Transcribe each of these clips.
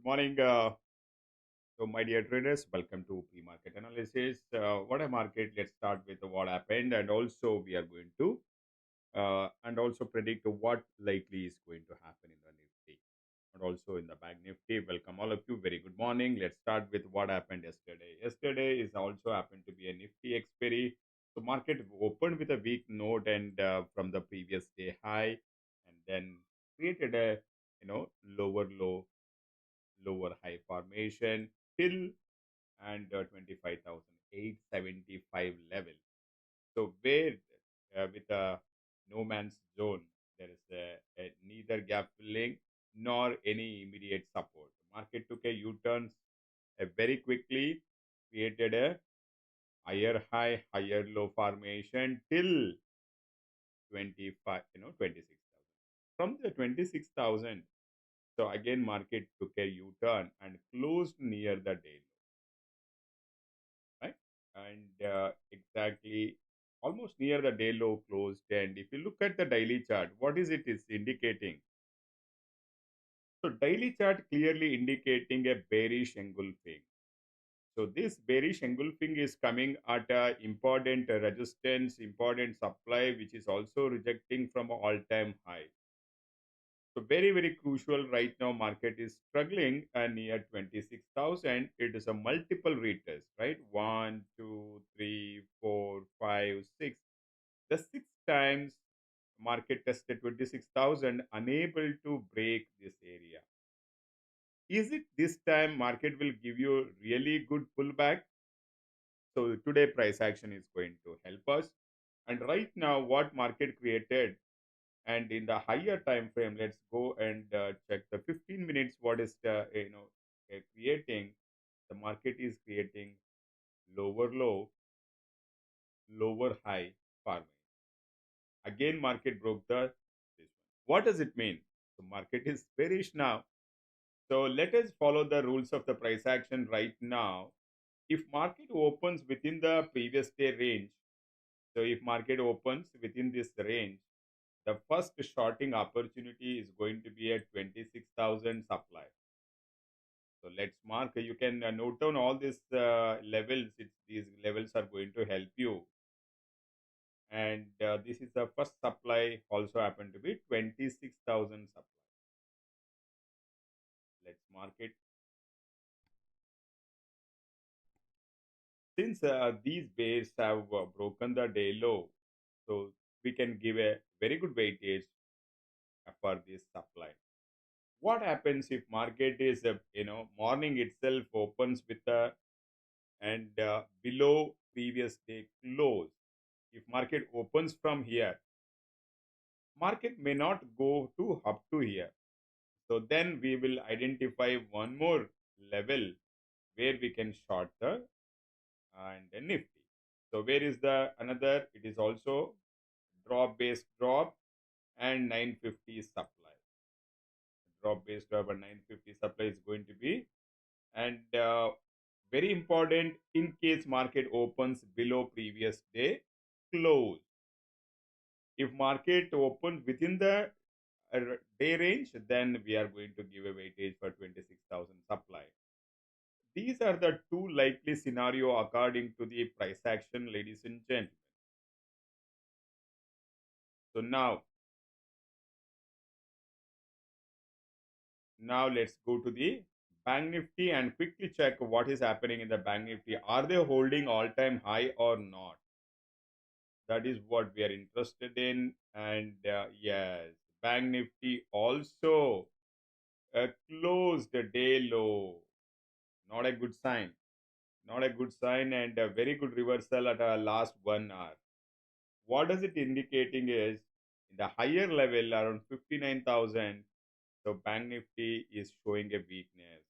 Morning. My dear traders, welcome to pre-market analysis. What a market. Let's start with what happened, and also we are going to and also predict what likely is going to happen in the Nifty and also in the Bank Nifty. Welcome all of you. Very good morning. Let's start with what happened yesterday. Yesterday is also happened to be a Nifty expiry. So market opened with a weak note and from the previous day high, and then created a lower low lower high formation till and 25,875 level. So where with a no man's zone, there is neither gap filling nor any immediate support. Market took a U-turn very quickly, created a higher high, higher low formation till 25, 26,000. From the 26,000, so again market took a U-turn and closed near the day low, right? And exactly almost near the day low closed. And if you look at the daily chart, what is it is indicating? So daily chart clearly indicating a bearish engulfing. So this bearish engulfing is coming at a important resistance, important supply, which is also rejecting from all-time high. So very, very crucial right now. Market is struggling near 26,000. It is a multiple retest, right? One, two, three, four, five, six. The six times market tested 26,000, unable to break this area. Is it this time market will give you really good pullback? So today price action is going to help us. And right now, what market created and in the higher time frame, let's go and check the 15 minutes. What is creating? The market is creating lower low, lower high formation. Again, market broke the this one. What does it mean? The market is bearish now. So let us follow the rules of the price action right now. If market opens within the previous day range, so if market opens within this range, the first shorting opportunity is going to be at 26,000 supply. So let's mark. You can note down all these levels. These levels are going to help you. And this is the first supply also happened to be 26,000 supply. Let's mark it. Since these bears have broken the day low, so we can give a very good weightage for this supply. What happens if market is morning itself opens with a and below previous day close? If market opens from here, market may not go to up to here. So then we will identify one more level where we can short the and the Nifty. So where is the another? It is also drop based drop and 950 supply. Drop based drop and 950 supply is going to be, and very important, in case market opens below previous day close. If market opens within the day range, then we are going to give a weightage for 26,000 supply. These are the two likely scenario according to the price action, ladies and gentlemen. So now let's go to the Bank Nifty and quickly check what is happening in the Bank Nifty. Are they holding all-time high or not? That is what we are interested in. And yes, Bank Nifty also closed the day low. Not a good sign. Not a good sign, and a very good reversal at our last 1 hour. What does it indicating is in the higher level around 59,000. So Bank Nifty is showing a weakness.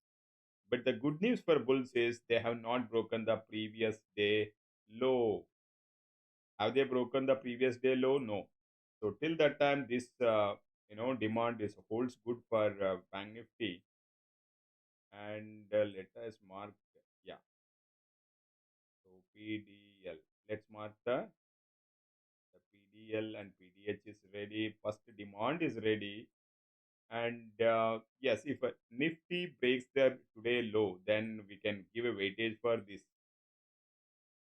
But the good news for bulls is they have not broken the previous day low. Have they broken the previous day low? No. So till that time, this demand is holds good for Bank Nifty. And let us mark, yeah. So PDL. Let's mark the PDL and PDH is ready. First demand is ready. And yes, if a Nifty breaks the today low, then we can give a weightage for this.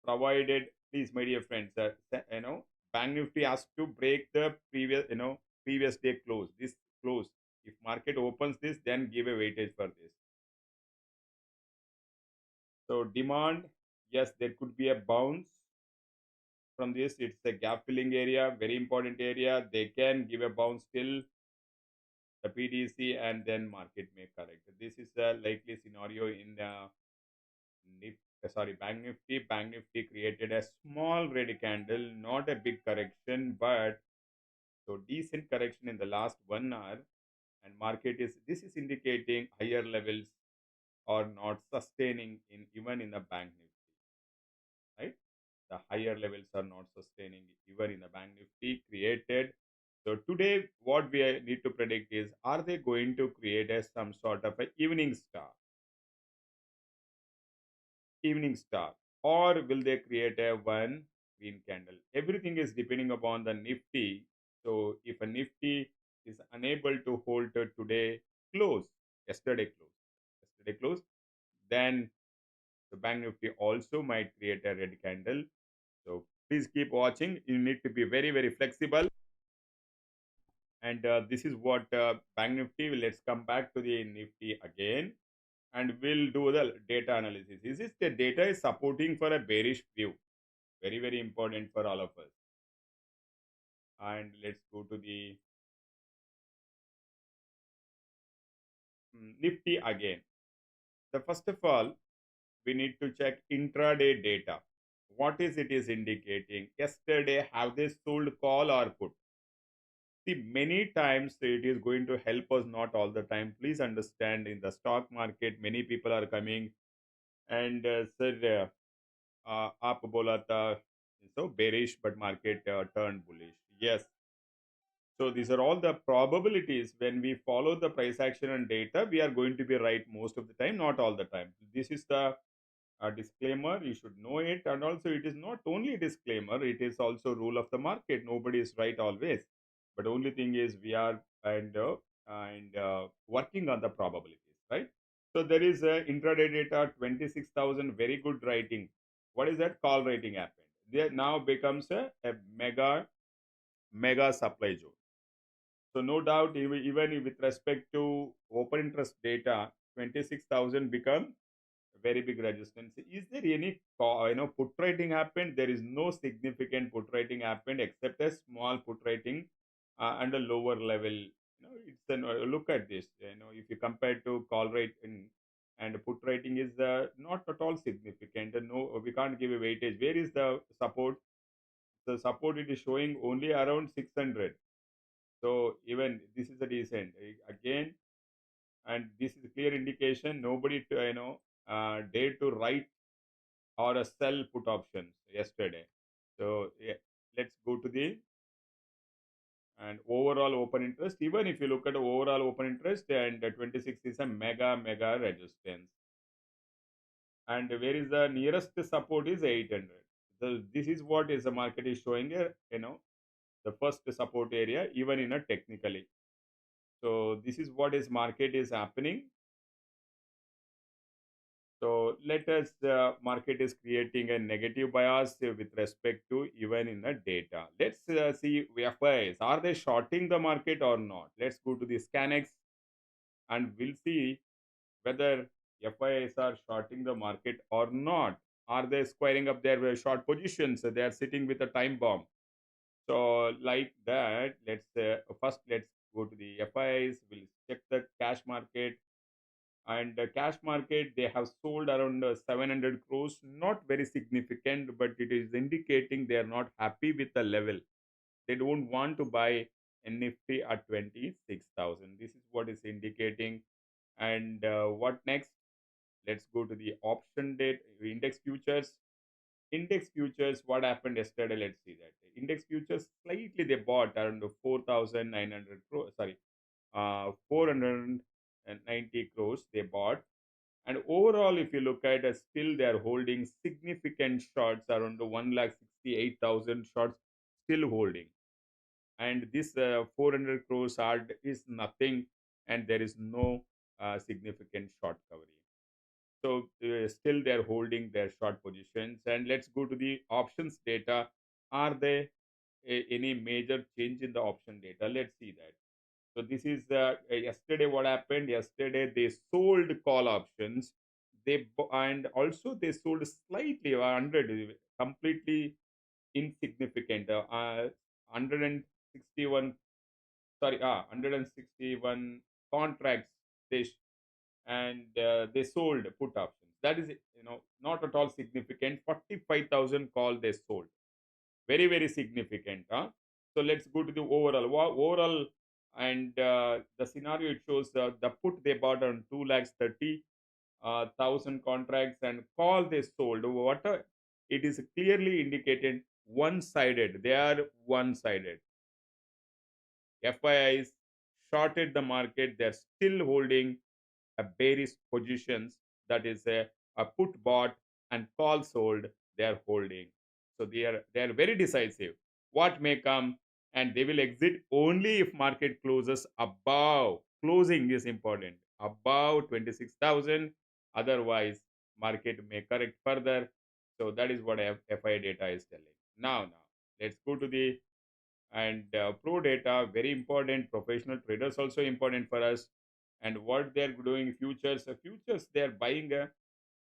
Provided, please, my dear friends, Bank Nifty has to break the previous day close. This close. If market opens this, then give a weightage for this. So demand, yes, there could be a bounce from this. It's a gap filling area, very important area. They can give a bounce till the PDC and then market may correct. This is a likely scenario in Bank Nifty. Bank Nifty created a small red candle, not a big correction, but so decent correction in the last 1 hour. And market is this is indicating higher levels are not sustaining in even in the Bank Nifty, right? The higher levels are not sustaining even in the Bank Nifty created. So today, what we need to predict is, are they going to create some sort of a evening star, or will they create a one green candle? Everything is depending upon the Nifty. So if a Nifty is unable to hold to today close, yesterday close, then the Bank Nifty also might create a red candle. So please keep watching. You need to be very, very flexible. And this is what Bank Nifty. Let's come back to the Nifty again, and we'll do the data analysis. Is this the data is supporting for a bearish view? Very, very important for all of us. And let's go to the Nifty again. The first of all, we need to check intraday data. What is it is indicating? Yesterday, have they sold call or put? See, many times it is going to help us, not all the time. Please understand, in the stock market, many people are coming and said, "Aap bola tha," so bearish, but market turned bullish. Yes. So these are all the probabilities. When we follow the price action and data, we are going to be right most of the time, not all the time. This is the disclaimer. You should know it. And also, it is not only a disclaimer, it is also rule of the market. Nobody is right always. But only thing is, we are working on the probabilities, right? So there is a intraday data 26,000, very good writing. What is that? Call rating happened. There now becomes a mega supply zone. So no doubt, even with respect to open interest data, 26,000 become a very big resistance. Is there any put writing happened? There is no significant put writing happened except a small put writing and a lower level. It's look at this. If you compare to call rating and put rating is not at all significant. No, we can't give a weightage. Where is the support? The support it is showing only around 600. So even this is a decent again, and this is a clear indication nobody to, dare to write or a sell put options yesterday. So yeah, let's go to the and overall open interest. Even if you look at the overall open interest, and 26 is a mega resistance, and where is the nearest support is 800. So this is what is the market is showing the first support area even in a technically. So this is what is market is happening. So let us market is creating a negative bias with respect to even in the data. Let's see FIs. Are they shorting the market or not? Let's go to the Scanex and we'll see whether FIs are shorting the market or not. Are they squaring up their short positions? They are sitting with a time bomb. So like that, let's first let's go to the FIs. We'll check the cash market. And the cash market, they have sold around 700 crores, not very significant, but it is indicating they are not happy with the level. They don't want to buy a Nifty at 26,000. This is what is indicating. And what next? Let's go to the option date index futures. Index futures, what happened yesterday? Let's see that. Index futures, slightly they bought around 4,900 crores, sorry, 490 crores they bought. And overall, if you look at it, still they are holding significant shorts around the 1,68,000 shorts still holding. And this 400 crores odd is nothing. and there is no significant short covering. So still they're holding their short positions. And let's go to the options data. Are there any major change in the option data? Let's see that. So this is yesterday. What happened yesterday? They sold call options. And also they sold slightly 100, completely insignificant. 161, sorry, 161 contracts. They sold put options. That is, not at all significant. 45,000 call they sold. Very, very significant. So let's go to the overall. Overall, and the scenario it shows the put they bought on 2,30,000 contracts, and call they sold. It is clearly indicated one sided. They are one sided. FIIs shorted the market. They're still holding a bearish positions, that is a put bought and call sold, they are holding. So they are very decisive what may come, and they will exit only if market closes above. Closing is important, above 26,000. Otherwise market may correct further. So that is what FI data is telling. Now let's go to the and pro data. Very important. Professional traders also important for us. And what they're doing, futures they're buying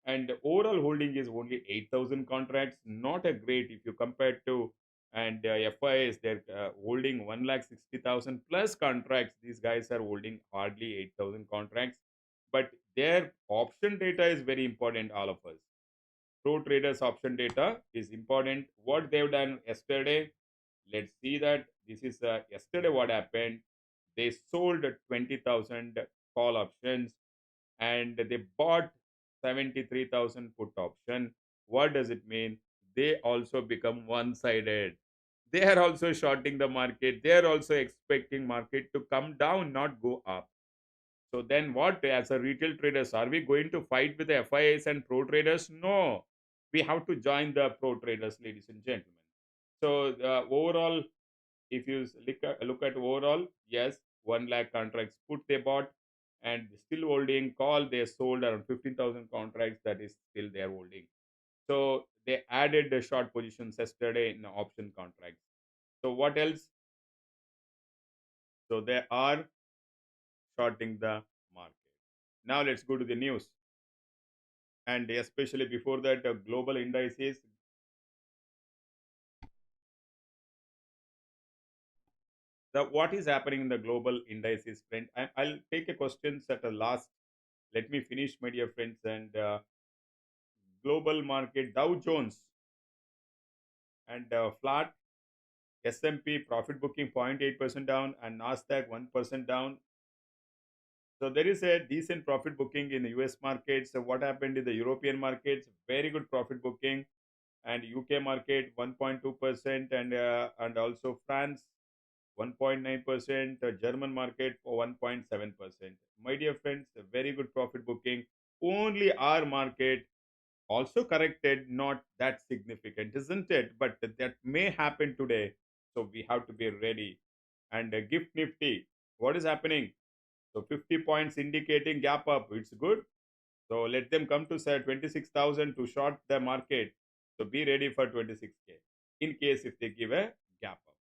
and overall holding is only 8,000 contracts. Not a great if you compare to. And FIs they're holding 1,60,000 plus contracts. These guys are holding hardly 8,000 contracts, but their option data is very important. All of us pro traders option data is important. What they've done yesterday, let's see that. This is yesterday what happened. They sold 20,000 call options, and they bought 73,000 put option. What does it mean? They also become one sided. They are also shorting the market. They are also expecting market to come down, not go up. So then what, as a retail traders, are we going to fight with the FIAs and pro traders? No. We have to join the pro traders, ladies and gentlemen. So overall, if you look at overall, yes, 1 lakh contracts put they bought, and still holding call they sold around 15,000 contracts, that is still they are holding. So they added the short positions yesterday in the option contracts. So what else? So they are shorting the market. Now let's go to the news. And especially before that, global indices. What is happening in the global indices, friend? I'll take a questions at the last. Let me finish, my dear friends. And global market, Dow Jones and flat. S&P profit booking 0.8% down, and Nasdaq 1% down. So there is a decent profit booking in the US markets. So what happened in the European markets? Very good profit booking. And UK market 1.2%, and also France 1.9%, German market for 1.7%. My dear friends, a very good profit booking. Only our market also corrected, not that significant, isn't it? But that may happen today. So we have to be ready. And gift nifty, what is happening? So 50 points indicating gap up. It's good. So let them come to say 26,000 to short the market. So be ready for 26K in case if they give a gap up.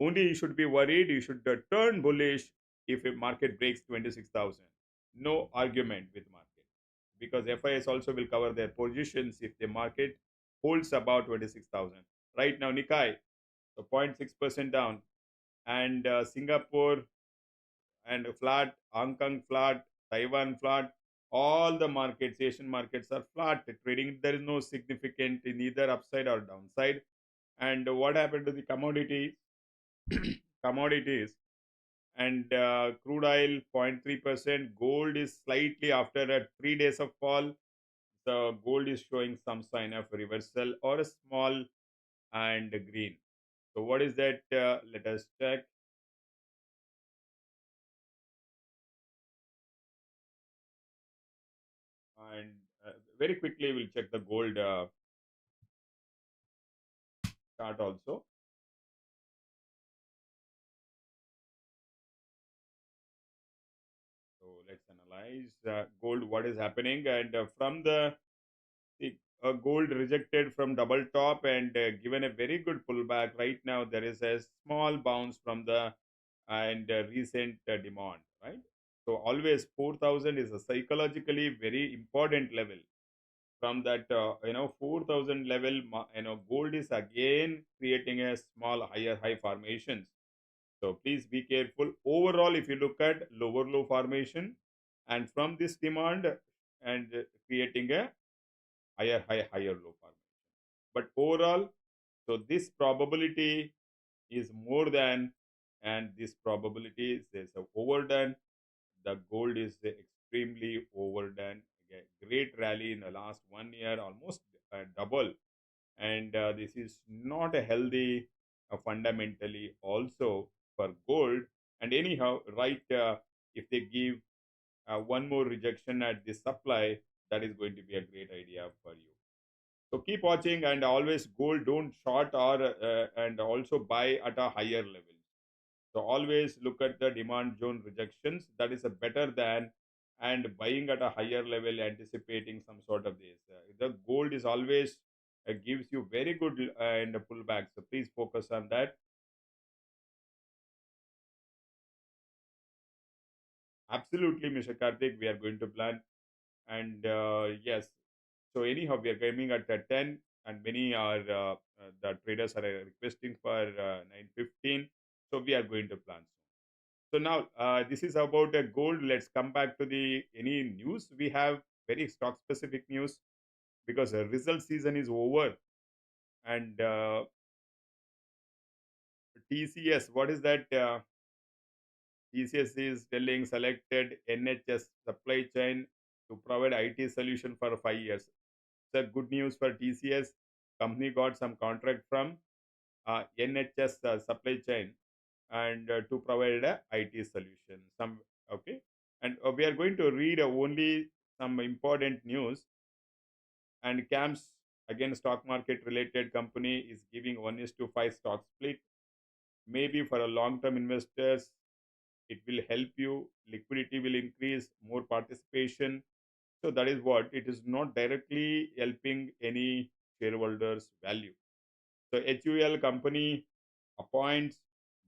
Only you should be worried. You should turn bullish if a market breaks 26,000. No argument with market, because FIS also will cover their positions if the market holds about 26,000. Right now, Nikkei, so 0.6% down, and Singapore and flat, Hong Kong flat, Taiwan flat. All the markets, Asian markets are flat. Trading, there is no significant in either upside or downside. And what happened to the commodities? Commodities and crude oil 0.3%. Gold is slightly after 3 days of fall. The gold is showing some sign of reversal or a small and green. So what is that? Let us check. And very quickly we'll check the gold chart also. analyze gold, what is happening, and from the gold rejected from double top and given a very good pullback. Right now, there is a small bounce from the and recent demand, right? So always 4,000 is a psychologically very important level. From that 4,000 level, gold is again creating a small higher high formations. So please be careful. Overall, if you look at lower low formation and from this demand and creating a higher high higher low formation. But overall, so this probability is more than, and this probability is overdone. The gold is extremely overdone. Okay, great rally in the last 1 year, almost double, and this is not a healthy fundamentally also for gold. And anyhow, right, if they give one more rejection at this supply, that is going to be a great idea for you. So keep watching, and always gold don't short or and also buy at a higher level. So always look at the demand zone rejections. That is a better than and buying at a higher level, anticipating some sort of this. The gold is always gives you very good and pullback. So please focus on that. Absolutely, Mr. Karthik, we are going to plan. And yes, so anyhow, we are coming at 10, and many are the traders are requesting for 9:15. So we are going to plan. So now this is about gold. Let's come back to the any news. We have very stock specific news because result season is over, and TCS. What is that? TCS is telling selected NHS supply chain to provide IT solution for 5 years. So good news for TCS. Company got some contract from NHS supply chain and to provide a IT solution. Some okay, and we are going to read only some important news. And CAMS, again stock market related company, is giving 1:5 stock split. Maybe for a long term investors, it will help you. Liquidity will increase, more participation. So that is what it is, not directly helping any shareholders value. So HUL company appoints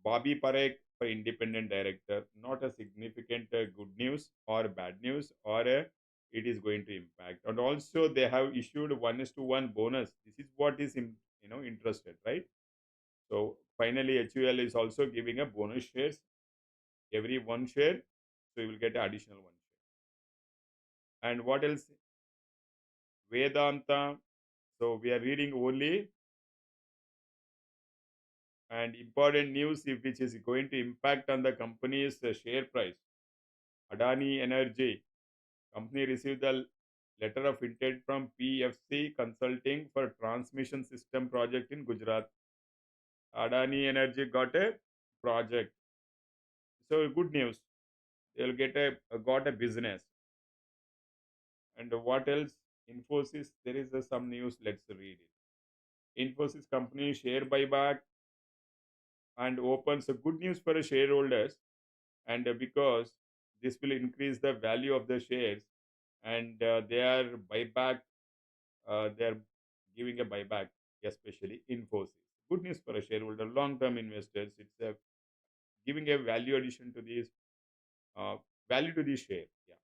Bobby Parekh for independent director. Not a significant good news or bad news, or it is going to impact. And also they have issued 1:1 bonus. This is what is interested, right? So finally HUL is also giving a bonus shares every one share, so you will get additional one share. And what else? Vedanta. So we are reading only and important news which is going to impact on the company's share price. Adani Energy company received the letter of intent from PFC Consulting for transmission system project in Gujarat. Adani Energy got a project, so good news. They'll get a got a business. And what else? Infosys. There is some news. Let's read it. Infosys company share buyback and opens a good news for shareholders, and because this will increase the value of the shares, and they are buyback, they are giving a buyback, especially Infosys. Good news for a shareholder, long term investors. It's giving a value addition to this uh, value to the share. Yeah.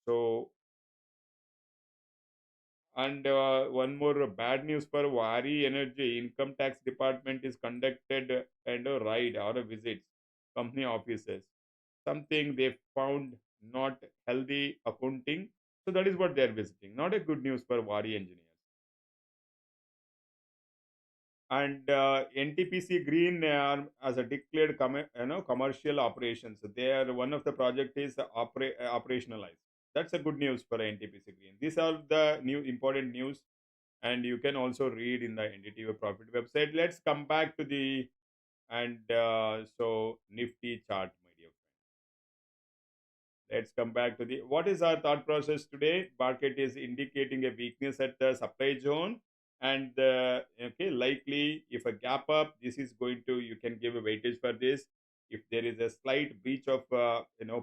So, and one more bad news for Wari Energy. Income tax department is conducted and a raid or a visit company offices. Something they found not healthy accounting. So that is what they are visiting. Not a good news for Wari engineers. And NTPC Green as a declared commercial operations. They are one of the project is operationalized. That's a good news for NTPC Green. These are the new important news, and you can also read in the NDTV Profit website. Let's come back to the and so Nifty chart, my dear friend. Let's come back to the what is our thought process today. Market is indicating a weakness at the supply zone, and okay, likely if a gap up, this is going to, you can give a weightage for this. If there is a slight breach of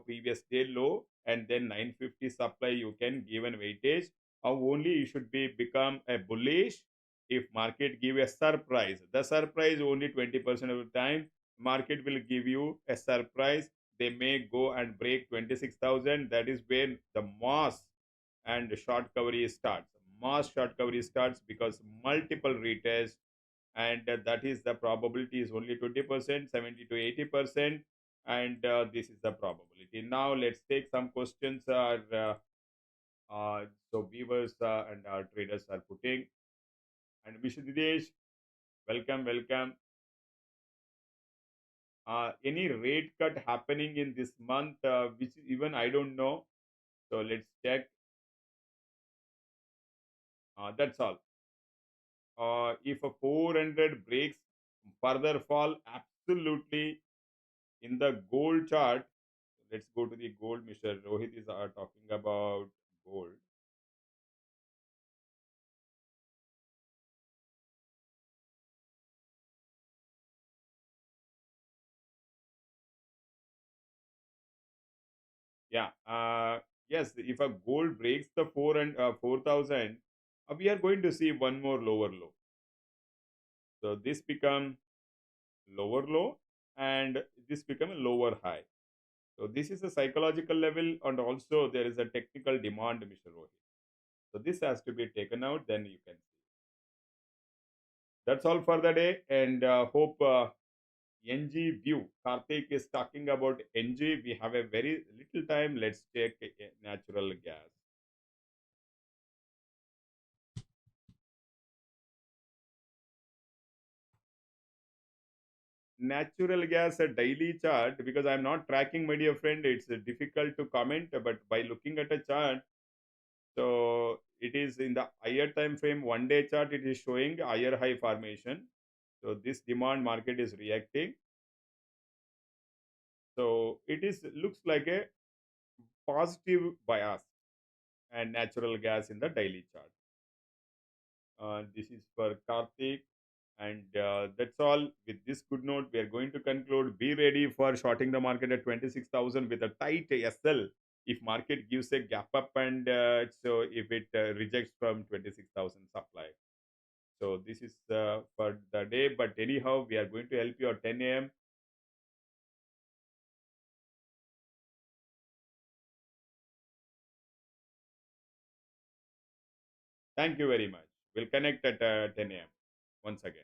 previous day low and then 950 supply, you can give an weightage. Or only you should be become a bullish if market give a surprise. The surprise only 20% of the time market will give you a surprise. They may go and break 26,000. That is when the mass and short coverage starts. Mass short coverage starts because multiple retests, and that is the probability is only 20%, 70 to 80%, and this is the probability. Now let's take some questions. So viewers and our traders are putting, and Vishnudesh, welcome, welcome. Any rate cut happening in this month, which even I don't know. So let's check. That's all. If a 400 breaks further fall, absolutely in the gold chart. Let's go to the gold. Mr. Rohit is talking about gold. Yeah. Yes. If a gold breaks the 4,000, we are going to see one more lower low. So this become lower low, and this become a lower high. So this is a psychological level, and also there is a technical demand, Mr. Rohit. So this has to be taken out. Then you can see. That's all for the day, and hope NG view. Karthik is talking about NG. We have a very little time. Let's take natural gas. Natural gas, a daily chart, because I'm not tracking, my dear friend, it's difficult to comment, but by looking at a chart, so it is in the higher time frame, 1 day chart, it is showing higher high formation. So this demand market is reacting. So it is looks like a positive bias and natural gas in the daily chart. This is for Karthik. And that's all. With this good note, we are going to conclude. Be ready for shorting the market at 26,000 with a tight SL. If market gives a gap up, and so if it rejects from 26,000 supply. So this is for the day. But anyhow, we are going to help you at 10 a.m. Thank you very much. We'll connect at 10 a.m. once again.